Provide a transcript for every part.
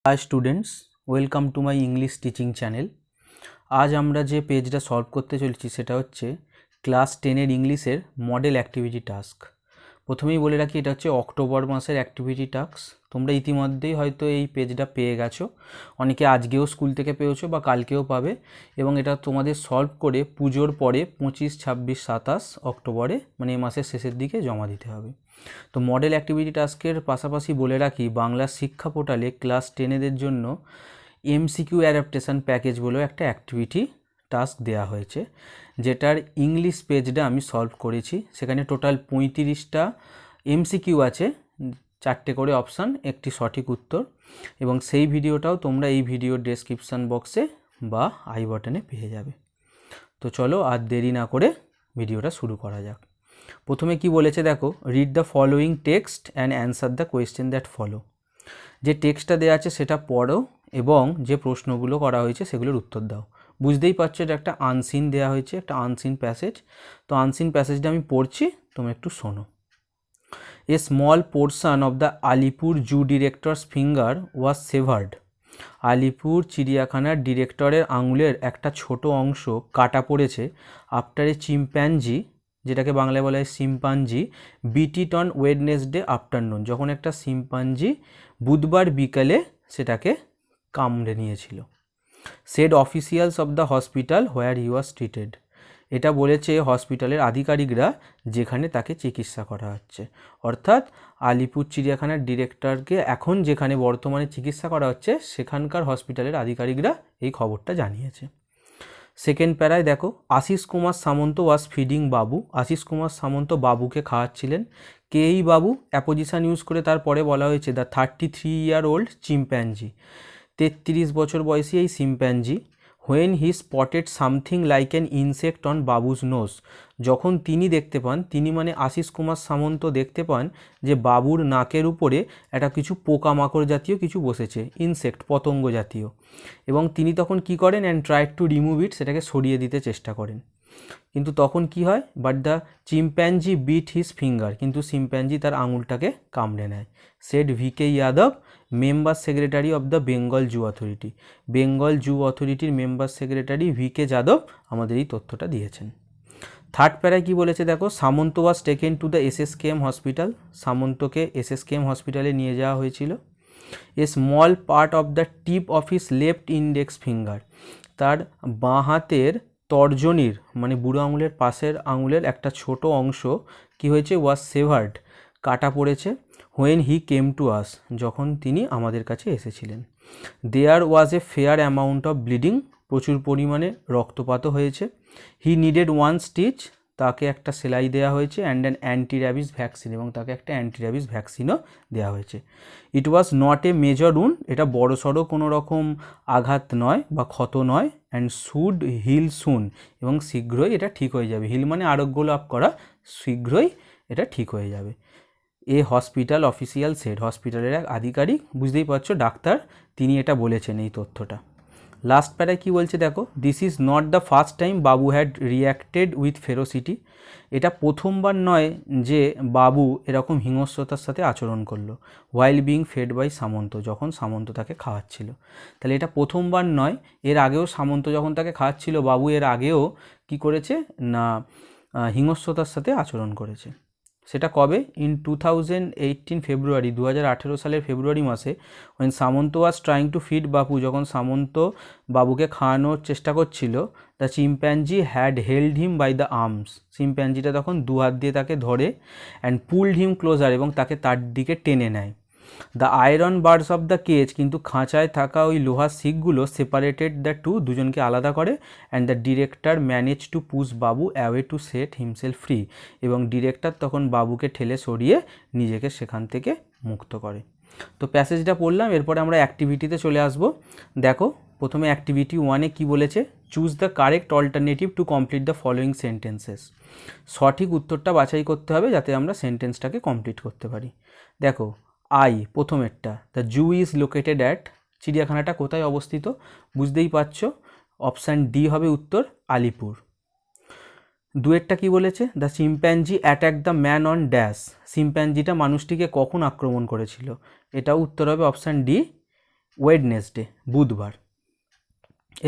Hi students, welcome to my English teaching channel. आज আমরা যে পেজটা সলভ করতে চলেছি সেটা হচ্ছে ক্লাস 10 এর ইংলিশের মডেল অ্যাক্টিভিটি টাস্ক। প্রথমেই বলে রাখি এটা হচ্ছে অক্টোবর মাসের অ্যাক্টিভিটি টাস্ক। তোমরা ইতিমধ্যেই হয়তো এই পেজটা পেয়ে গেছো, অনেকে আজকেও স্কুল থেকে পেয়েছো বা কালকেও পাবে, এবং এটা তোমাদের সলভ করে পুজোর পরে 25, 26, 27 অক্টোবরে মানে এই মাসের শেষের দিকে জমা দিতে হবে। তো মডেল অ্যাক্টিভিটি টাস্কের পাশাপাশি বলে রাখি বাংলা শিক্ষা পোর্টালে ক্লাস 10 জন্য এমসিকিউ অ্যাডাপ্টেশন প্যাকেজ বলেও একটা অ্যাক্টিভিটি টাস্ক দেওয়া হয়েছে, যেটার ইংলিশ পেজটা আমি সলভ করেছি। সেখানে টোটাল 35টা এমসিকিউ আছে, 4টে করে অপশান, একটি সঠিক উত্তর, এবং সেই ভিডিওটাও তোমরা এই ভিডিওর ডেসক্রিপশান বক্সে বা আই বাটনে পেয়ে যাবে। তো চলো আর দেরি না করে ভিডিওটা শুরু করা যাক। প্রথমে কি বলেছে দেখো, read the following text and answer the question that follow. যে টেক্সটটা দেওয়া আছে সেটা পড়ো এবং যে প্রশ্নগুলো করা হয়েছে সেগুলোর উত্তর দাও। বুঝতেই পারছো এটা একটা আনসিন দেওয়া হয়েছে, একটা আনসিন প্যাসেজ। তো আনসিন প্যাসেজটা আমি পড়ছি, তোমরা একটু শোনো। A small portion of the Alipur zoo directors finger ওয়াজ সেভার্ড। আলিপুর চিড়িয়াখানার ডিরেক্টরের আঙুলের একটা ছোট অংশ কাটা পড়েছে আফটার এ চিম্প্যাঞ্জি, যেটাকে বাংলায় বলা হয় chimpanzee, bit it on Wednesday afternoon, যখন একটা শিম্পাঞ্জি বুধবার বিকালে সেটাকে কামড়ে নিয়েছিল। Said officials of the hospital where he was treated. এটা বলেছে হসপিটালের আধিকারিকরা যেখানে তাকে চিকিৎসা করা হচ্ছে, অর্থাৎ আলিপুর চিড়িয়াখানার ডিরেক্টরকে এখন যেখানে বর্তমানে চিকিৎসা করা হচ্ছে সেখানকার হসপিটালের আধিকারিকরা এই খবরটা জানিয়েছে। সেকেন্ড প্যারায় দেখো, আশিস কুমার সামন্ত ওয়াজ ফিডিং বাবু। আশিস কুমার সামন্ত বাবুকে খাওয়াচ্ছিলেন। কে এই বাবু? অ্যাপোজিশন ইউজ করে তারপরে বলা হয়েছে দ্য 33-year-old চিম্প্যাঞ্জি, 33 বছর বয়সী এই চিম্প্যাঞ্জি। When he spotted something like an insect on বাবুজ nose, যখন তিনি দেখতে পান, তিনি মানে আশিস কুমার সামন্ত দেখতে পান যে বাবুর নাকের উপরে একটা কিছু পোকামাকড় জাতীয় কিছু বসেছে, ইনসেক্ট, পতঙ্গ জাতীয়, এবং তিনি তখন কি করেন, অ্যান্ড ট্রাই টু রিমুভ ইট, সেটাকে সরিয়ে দিতে চেষ্টা করেন। কিন্তু তখন কি হয়, but the চিম্প্যাঞ্জি bit his finger, কিন্তু চিম্প্যাঞ্জি তার আঙুলটাকে কামড়ে নেয়। Shed V K Yadav, member secretary of the Bengal zoo authority. Bengal জু অথরিটির মেম্বার সেক্রেটারি ভিকে যাদব আমাদের এই তথ্যটা দিয়েছেন। থার্ড প্যারায় কি বলেছে দেখো, সামন্ত was taken to the SSKM hospital. সামন্তকে SSKM হসপিটালে নিয়ে যাওয়া হয়েছিল। A small part of the tip of his left index finger, তার বাঁ হাতের তর্জনীর মানে বুড়ো আঙুলের পাশের আঙুলের একটা ছোট অংশ কি হয়েছে, ওয়াজ সেভার্ড, কাটা পড়েছে। When he came to us, যখন তিনি আমাদের কাছে এসেছিলেন। দেয়ার ওয়াজ a fair amount of bleeding, প্রচুর পরিমাণে রক্তপাতও হয়েছে। হি নিডেড ওয়ান স্টিচ, তাকে একটা সেলাই দেওয়া হয়েছে। And an anti rabies vaccine, এবং তাকে একটা অ্যান্টি র্যাবিস ভ্যাকসিনও দেওয়া হয়েছে। ইট was not a major wound, এটা বড়সড় কোনো রকম আঘাত নয় বা ক্ষত নয়। অ্যান্ড শুড হিল সুন, এবং শীঘ্রই এটা ঠিক হয়ে যাবে। হিল মানে আরোগ্য লাভ করা, শীঘ্রই এটা ঠিক হয়ে যাবে। এ হসপিটাল অফিসিয়াল সেড, হসপিটালের এক আধিকারিক, বুঝতেই পারছো ডাক্তার, তিনি এটা বলেছেন এই তথ্যটা। লাস্ট প্যারায় কী বলছে দেখো, this is not the first time Babu had reacted with ফেরোসিটি। এটা প্রথমবার নয় যে বাবু এরকম হিংস্রতার সাথে আচরণ করলো। ওয়াইল বিং ফেড বাই সামন্ত, যখন সামন্ত তাকে খাওয়াচ্ছিল। তাহলে এটা প্রথমবার নয়, এর আগেও সামন্ত যখন তাকে খাওয়াচ্ছিল বাবু এর আগেও কি করেছে না, হিংস্রতার সাথে আচরণ করেছে। সেটা কবে? ইন 2018 ফেব্রুয়ারি, 2018 সালের ফেব্রুয়ারি মাসে, when Samanta was trying to feed বাবু, যখন সামন্ত বাবুকে খাওয়ানোর চেষ্টা করছিল, the চিম্প্যাঞ্জি had held him by the arms, চিম্প্যাঞ্জিটা তখন দু হাত দিয়ে তাকে ধরে, অ্যান্ড পুলড হিম ক্লোজার, এবং তাকে তার দিকে টেনে নেয়। The iron birds of the cage, কিন্তু খাঁচায় থাকা ওই লোহার শিকগুলো সেপারেটেড দ্য টু, দুজনকে আলাদা করে। And the director manage to push Babu away two set himself free, এবং ডিরেক্টর তখন বাবুকে ঠেলে সরিয়ে নিজেকে সেখান থেকে মুক্ত করে। তো প্যাসেজটা পড়লাম, এরপরে আমরা অ্যাক্টিভিটিতে চলে আসব। দেখো প্রথমে অ্যাক্টিভিটি 1-এ কী বলেছে, choose the correct alternative to complete the following sentences. সঠিক উত্তরটা বাছাই করতে হবে যাতে আমরা সেন্টেন্সটাকে কমপ্লিট করতে পারি। দেখো I, প্রথমেরটা, the zoo is located at, চিড়িয়াখানাটা কোথায় অবস্থিত? বুঝতেই পারছো, অপশান ডি হবে উত্তর, আলিপুর। দুয়েরটা কি বলেছে, the চিম্প্যাঞ্জি attack the man on dash, চিম্প্যাঞ্জিটা মানুষটিকে কখন আক্রমণ করেছিল? এটাও উত্তর হবে অপশান ডি, ওয়েডনেসডে, বুধবার।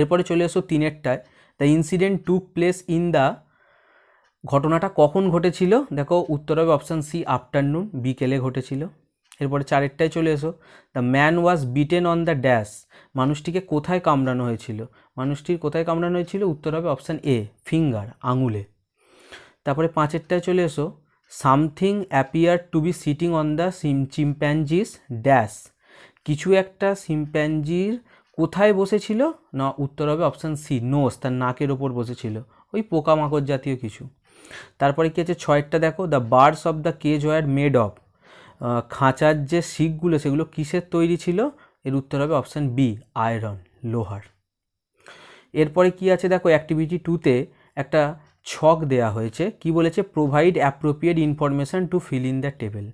এরপরে চলে এসো তিনেরটায়, the incident took place in the, ঘটনাটা কখন ঘটেছিল? দেখো উত্তর হবে অপশান সি, আফটারনুন, বিকেলে ঘটেছিল। এরপরে চারেরটায় চলে এসো, the man was beaten on the dash, মানুষটিকে কোথায় কামড়ানো হয়েছিল? মানুষটির কোথায় কামড়ানো হয়েছিল? উত্তর হবে অপশান এ, ফিঙ্গার, আঙুলে। তারপরে পাঁচেরটায় চলে এসো, something appear to B sitting on the চিম্প্যাঞ্জিস dash, কিছু একটা শিম্প্যাঞ্জির কোথায় বসেছিল? না, উত্তর হবে অপশান সি, নোজ, তার নাকের ওপর বসেছিল, ওই পোকামাকড় জাতীয় কিছু। তারপরে কি আছে ছয়েরটা দেখো, the birds of the cage war made of, খাঁচার যে শিকগুলো সেগুলো কিসের তৈরি ছিল? এর উত্তর হবে অপশান বি, আয়রন, লোহার। এরপরে কি আছে দেখো, অ্যাক্টিভিটি 2তে একটা ছক দেয়া হয়েছে, কি বলেছে? Provide appropriate information to fill in the table.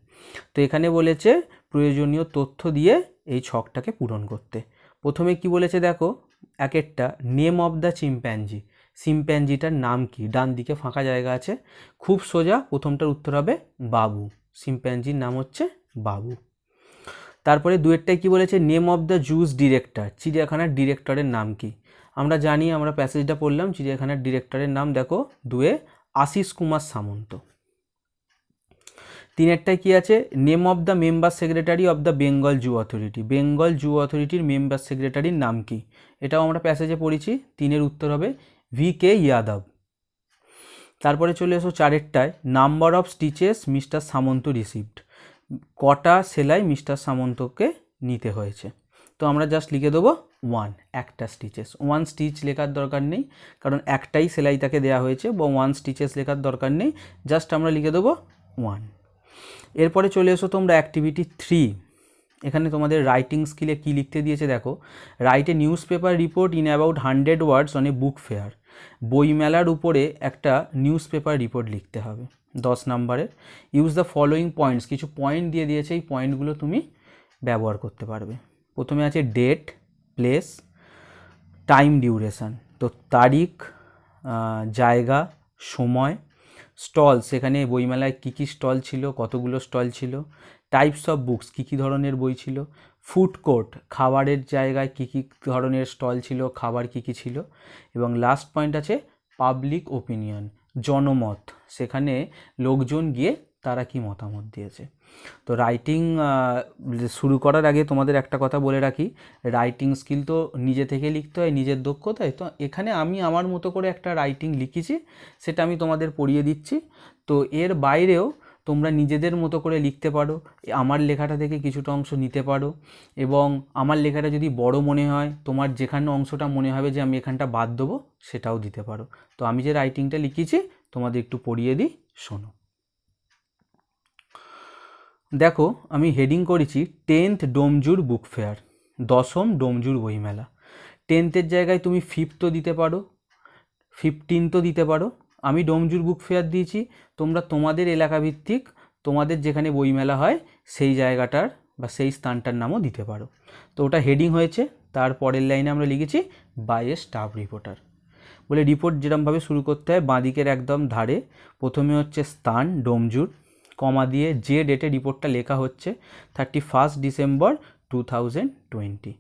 তো এখানে বলেছে প্রয়োজনীয় তথ্য দিয়ে এই ছকটাকে পূরণ করতে। প্রথমে কি বলেছে দেখো, একটা নেম অফ দ্য চিম্প্যাঞ্জি, শিম্প্যাঞ্জিটার নাম কি? ডান দিকে ফাঁকা জায়গা আছে, খুব সোজা, প্রথমটার উত্তর হবে বাবু, শিম্প্যাঞ্জির নাম হচ্ছে বাবু। তারপরে দুয়েরটায় কি বলেছে? Name of the juice director, চিড়িয়াখানার ডিরেক্টরের নাম কি? আমরা জানি, আমরা প্যাসেজটা পড়লাম, চিড়িয়াখানার ডিরেক্টরের নাম দেখো দুয়ে, আশিস কুমার সামন্ত। তিনেরটায় কি আছে? Name of the member secretary of the Bengal zoo authority, Bengal জু অথরিটির মেম্বার সেক্রেটারির নাম কি? এটাও আমরা প্যাসেজে পড়েছি, তিনের উত্তর হবে VK যাদব। তারপরে চলে এসো চারেরটায়, number of stitches mister Samanta received, কটা সেলাই মিস্টার সামন্তকে নিতে হয়েছে? তো আমরা জাস্ট লিখে দেবো 1, একটা স্টিচেস। 1 স্টিচ লেখার দরকার নেই, কারণ একটাই সেলাই তাকে দেওয়া হয়েছে, বা 1 স্টিচেস লেখার দরকার নেই, জাস্ট আমরা লিখে দেবো 1। এরপরে চলে এসো তোমরা অ্যাক্টিভিটি 3, এখানে তোমাদের রাইটিং স্কিলে কি লিখতে দিয়েছে দেখো, write a news paper report in about 100 words on a book fair, বইমেলার উপরে একটা নিউজ পেপার রিপোর্ট লিখতে হবে। 10 নম্বরের, ইউজ দ্য ফলোয়িং পয়েন্টস, কিছু পয়েন্ট দিয়ে দিয়েছে, এই পয়েন্টগুলো তুমি ব্যবহার করতে পারবে। প্রথমে আছে ডেট, প্লেস, টাইম ডিউরেশান, তো তারিখ, জায়গা, সময়, স্টল, সেখানে বইমেলায় কী কী স্টল ছিল, কতগুলো স্টল ছিল, টাইপস অফ বুকস, কী কী ধরনের বই ছিল, ফুড কোর্ট, খাবারের জায়গায় কী কী ধরনের স্টল ছিল, খাবার কী কী ছিল, এবং লাস্ট পয়েন্ট আছে পাবলিক ওপিনিয়ন, জনমত, সেখানে লোকজন গিয়ে তারা কি মতামত দিয়েছে। তো রাইটিং শুরু করার আগে তোমাদের একটা কথা বলে রাখি, রাইটিং স্কিল তো নিজে থেকে লিখতে হয়, নিজের দক্ষতায়। তো এখানে আমি আমার মতো করে একটা রাইটিং লিখেছি, সেটা আমি তোমাদের পড়িয়ে দিচ্ছি। তো এর বাইরেও তোমরা নিজেদের মতো করে লিখতে পারো, আমার লেখাটা থেকে কিছুটা অংশ নিতে পারো, এবং আমার লেখাটা যদি বড় মনে হয়, তোমার যেখানে অংশটা মনে হবে যে আমি এখানটা বাদ দেবো, সেটাও দিতে পারো। তো আমি যে রাইটিংটা লিখেছি তোমাদের একটু পড়িয়ে দিই, শোনো। দেখো আমি হেডিং করেছি 10th Domjur book fair, 10ম Domjur বইমেলা। 10th-এর জায়গায় তুমি 5th দিতে পারো, 15th দিতে পারো। আমি ডোমজুর বুক ফেয়ার দিয়েছি, তোমরা তোমাদের এলাকা ভিত্তিক তোমাদের যেখানে বইমেলা হয় সেই জায়গাটার বা সেই স্থানটার নামও দিতে পারো। তো ওটা হেডিং হয়েছে। তার পরের লাইনে আমরা লিখেছি বাই এ স্টাফ রিপোর্টার, বলে রিপোর্ট যেরকমভাবে শুরু করতে হয়, বাঁদিকের একদম ধারে প্রথমে হচ্ছে স্থান ডোমজুর, কমা দিয়ে যে ডেটে রিপোর্টটা লেখা হচ্ছে 31 ডিসেম্বর 2020,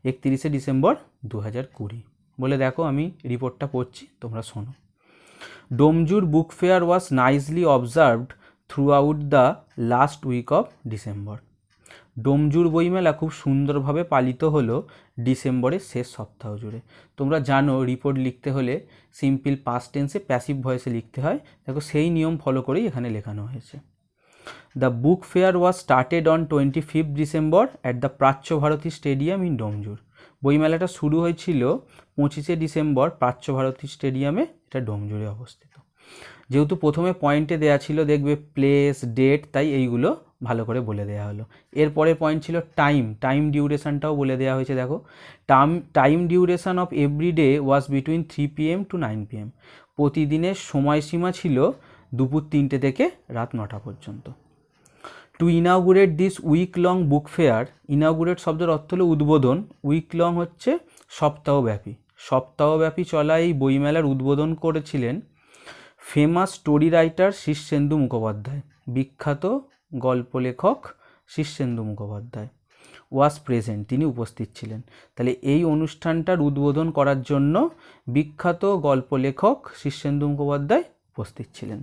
31শে ডিসেম্বর 2020। বলে দেখো আমি রিপোর্টটা পড়ছি, তোমরা শোনো। Domjur book fair was nicely observed throughout the last week of December, Domjur বইমেলা খুব সুন্দরভাবে পালিত হলো ডিসেম্বরের শেষ সপ্তাহ জুড়ে। তোমরা জানো রিপোর্ট লিখতে হলে সিম্পল পাস্ট টেন্সে প্যাসিভ ভয়েসে লিখতে হয়, দেখো সেই নিয়ম ফলো করেই এখানে লেখানো হয়েছে। The book fair was started on 25 December at the প্রাচ্য ভারতী স্টেডিয়াম ইন ডোমজুর, বইমেলাটা শুরু হয়েছিল 25শে ডিসেম্বর প্রাচ্য ভারতী স্টেডিয়ামে, এটা ডোমজুরে অবস্থিত। যেহেতু প্রথমে পয়েন্টে দেওয়া ছিল দেখবে প্লেস, ডেট, তাই এইগুলো ভালো করে বলে দেওয়া হলো। এরপরের পয়েন্ট ছিল টাইম, টাইম ডিউরেশানটাও বলে দেওয়া হয়েছে। দেখো time duration of every day was between 3 PM to 9 PM, প্রতিদিনের সময়সীমা ছিল দুপুর 3টে থেকে রাত 9টা পর্যন্ত। To inaugurate this week long book fair, inaugurate শব্দের অর্থ হলো উদ্বোধন, উইক লং হচ্ছে সপ্তাহব্যাপী, সপ্তাহব্যাপী চলা এই বইমেলার উদ্বোধন করেছিলেন famous story writer Shirshendu Mukhopadhyay, বিখ্যাত গল্প লেখক শীর্ষেন্দু মুখোপাধ্যায়। ওয়াজ প্রেজেন্ট, তিনি উপস্থিত ছিলেন। তাহলে এই অনুষ্ঠানটার উদ্বোধন করার জন্য বিখ্যাত গল্প লেখক শীর্ষেন্দু মুখোপাধ্যায় উপস্থিত ছিলেন।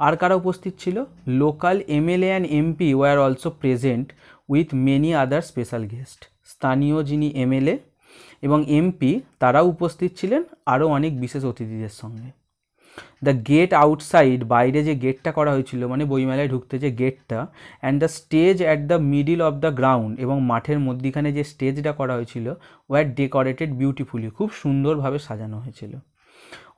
আর কারা উপস্থিত ছিল? Local MLA and MP were also present with many other special guest. স্থানীয় যিনি এমএলএ এবং এমপি তারাও উপস্থিত ছিলেন আরও অনেক বিশেষ অতিথিদের সঙ্গে। দ্য গেট আউটসাইড, বাইরে যে গেটটা করা হয়েছিল মানে বইমেলায় ঢুকতে যে গেটটা, and the stage at the middle of the ground, এবং মাঠের মধ্যিখানে যে স্টেজটা করা হয়েছিল ওয়ার ডেকোরেটেড বিউটিফুলি, খুব সুন্দরভাবে সাজানো হয়েছিল।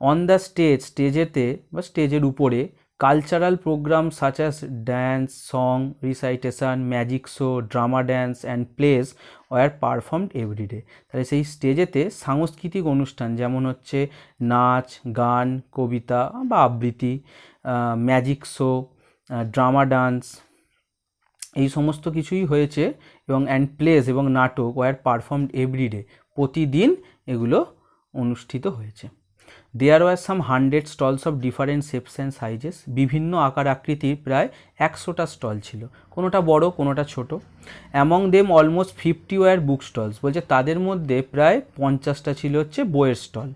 অন দ্য স্টেজ, স্টেজেতে বা স্টেজের উপরে cultural program such as dance, song, recitation, magic show, drama dance and plays were performed everyday. তাহলে সেই স্টেজেতে সাংস্কৃতিক অনুষ্ঠান যেমন হচ্ছে নাচ, গান, কবিতা বা আবৃত্তি, ম্যাজিক শো, ড্রামা ডান্স, এই সমস্ত কিছুই হয়েছে। এবং অ্যান্ড প্লেস এবং নাটক ওয়ার পারফর্মড এভরিডে, প্রতিদিন এগুলো অনুষ্ঠিত হয়েছে। There were some 100 stalls of different shapes and sizes, বিভিন্ন আকার আকৃতির প্রায় 100টা স্টল ছিল, কোনোটা বড় কোনোটা ছোট। অ্যামং দেম অলমোস্ট 50 ওয়ার বুক স্টলস, বলছে তাদের মধ্যে প্রায় 50টা ছিল হচ্ছে বইয়ের stall.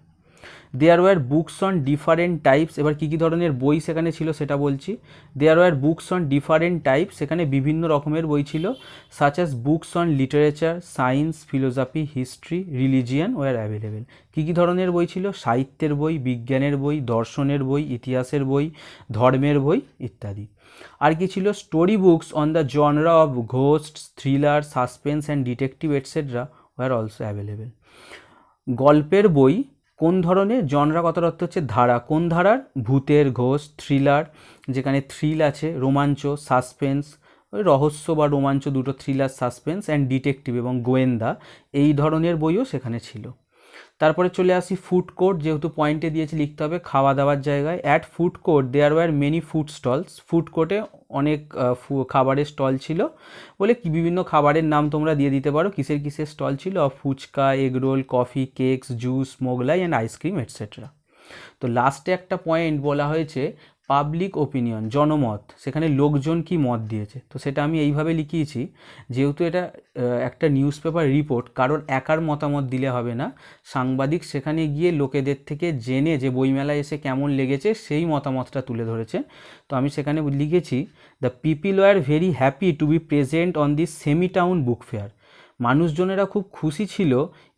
There were books on different types, এবার কী কী ধরনের বই সেখানে ছিল সেটা বলছি। There were books on different types, সেখানে বিভিন্ন রকমের বই ছিল। Such as books on literature, science, philosophy, history, religion war available. কী কী ধরনের বই ছিল? সাহিত্যের বই, বিজ্ঞানের বই, দর্শনের বই, ইতিহাসের বই, ধর্মের বই ইত্যাদি। আর কি ছিল? Story books on the genre of ghost, thriller, suspense and detective etcetera were also available. গল্পের বই কোন ধরনের? জনরা কথার অর্থ হচ্ছে ধারা, কোন ধারার? ভূতের, ঘোষ, থ্রিলার যেখানে থ্রিল আছে, রোমাঞ্চ, সাসপেন্স ওই রহস্য বা রোমাঞ্চ দুটো, থ্রিলার, সাসপেন্স অ্যান্ড ডিটেকটিভ এবং গোয়েন্দা, এই ধরনের বইও সেখানে ছিল। তারপরে চলে আসি ফুড কোর্ট, যেহেতু পয়েন্টে দিয়েছে লিখতে হবে খাওয়া দাওয়ার জায়গায়। At food court there were many food stalls, food কোর্টে অনেক খাবারের স্টল ছিল, বলে কি বিভিন্ন খাবারের নাম তোমরা দিয়ে দিতে পারো কিসের কিসের স্টল ছিল। Fuchka, egg roll, coffee, cakes, juice, Mughlai and ice cream etcetera. তো লাস্টে একটা পয়েন্ট বলা হয়েছে পাবলিক ওপিনিয়ন, জনমত, সেখানে লোকজন কি মত দিয়েছে। তো সেটা আমি এইভাবে লিখিয়েছি, যেহেতু এটা একটা নিউজ পেপার রিপোর্ট, কারণ একার মতামত দিলে হবে না, সাংবাদিক সেখানে গিয়ে লোকেদের থেকে জেনে যে বইমেলায় এসে কেমন লেগেছে সেই মতামতটা তুলে ধরেছে। তো আমি সেখানে লিখেছি the people were very happy to B present on this semi town book fair, মানুষজনেরা খুব খুশি ছিল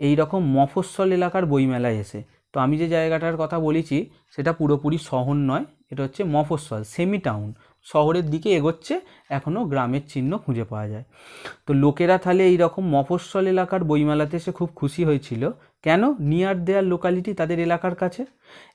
এই রকম মফস্বল এলাকার বইমেলায় এসে। তো আমি যে জায়গাটার কথা বলেছি সেটা পুরোপুরি শহর নয়, এটা হচ্ছে মফস্বল, সেমি টাউন, শহরের দিকে এগোচ্ছে, এখনও গ্রামের চিহ্ন খুঁজে পাওয়া যায়। তো লোকেরা তাহলে এই রকম মফস্বল এলাকার বইমেলাতে এসে খুব খুশি হয়েছিল, কেন? নিয়ার দেয়ার লোকালিটি, তাদের এলাকার কাছে।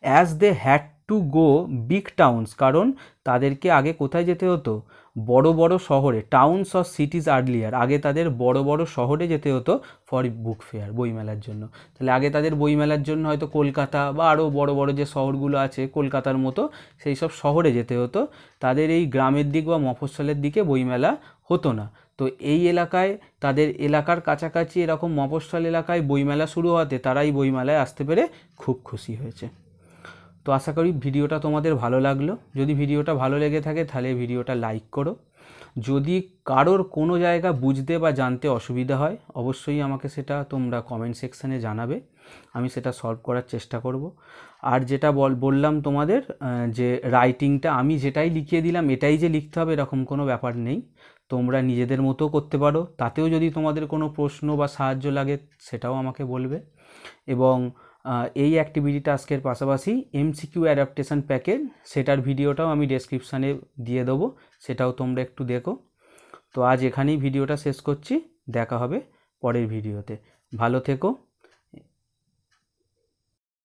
As they had to go big towns, কারণ তাদেরকে আগে কোথায় যেতে হতো? বড় বড় শহরে, টাউনস অর সিটিজ আর্লিয়ার, আগে তাদের বড় বড় শহরে যেতে হতো ফর বুক ফেয়ার, বইমেলার জন্য। তাহলে আগে তাদের বইমেলার জন্য হয়তো কলকাতা বা আরও বড় বড় যে শহরগুলো আছে কলকাতার মতো সেই সব শহরে যেতে হতো, তাদের এই গ্রামের দিক বা মফস্বলের দিকে বইমেলা হতো না। তো এই এলাকায়, তাদের এলাকার কাছাকাছি এরকম মফস্বল এলাকায় বইমেলা শুরু হতে তারা এই বইমেলায় আসতে পেরে খুব খুশি হয়েছে। তো আশা করি ভিডিওটা তোমাদের ভালো লাগলো। যদি ভিডিওটা ভালো লেগে থাকে তাহলে ভিডিওটা লাইক করো। যদি কারোর কোনো জায়গা বুঝতে বা জানতে অসুবিধা হয় অবশ্যই আমাকে সেটা তোমরা কমেন্ট সেকশানে জানাবে, আমি সেটা সলভ করার চেষ্টা করব। আর যেটা বললাম তোমাদের যে রাইটিংটা আমি যেটাই লিখিয়ে দিলাম এটাই যে লিখতে হবে এরকম কোনো ব্যাপার নেই, তোমরা নিজেদের মতো করতে পারো। তাতেও যদি তোমাদের কোনো প্রশ্ন বা সাহায্য লাগে সেটাও আমাকে বলবে। এবং এই অ্যাক্টিভিটি টাস্কের পাশাপাশি এমসিকিউ অ্যাডাপ্টেশন প্যাকেজ, সেটার ভিডিওটাও আমি ডেসক্রিপশানে দিয়ে দেবো, সেটাও তোমরা একটু দেখো। তো আজ এখানেই ভিডিওটা শেষ করছি, দেখা হবে পরের ভিডিওতে। ভালো থেকো।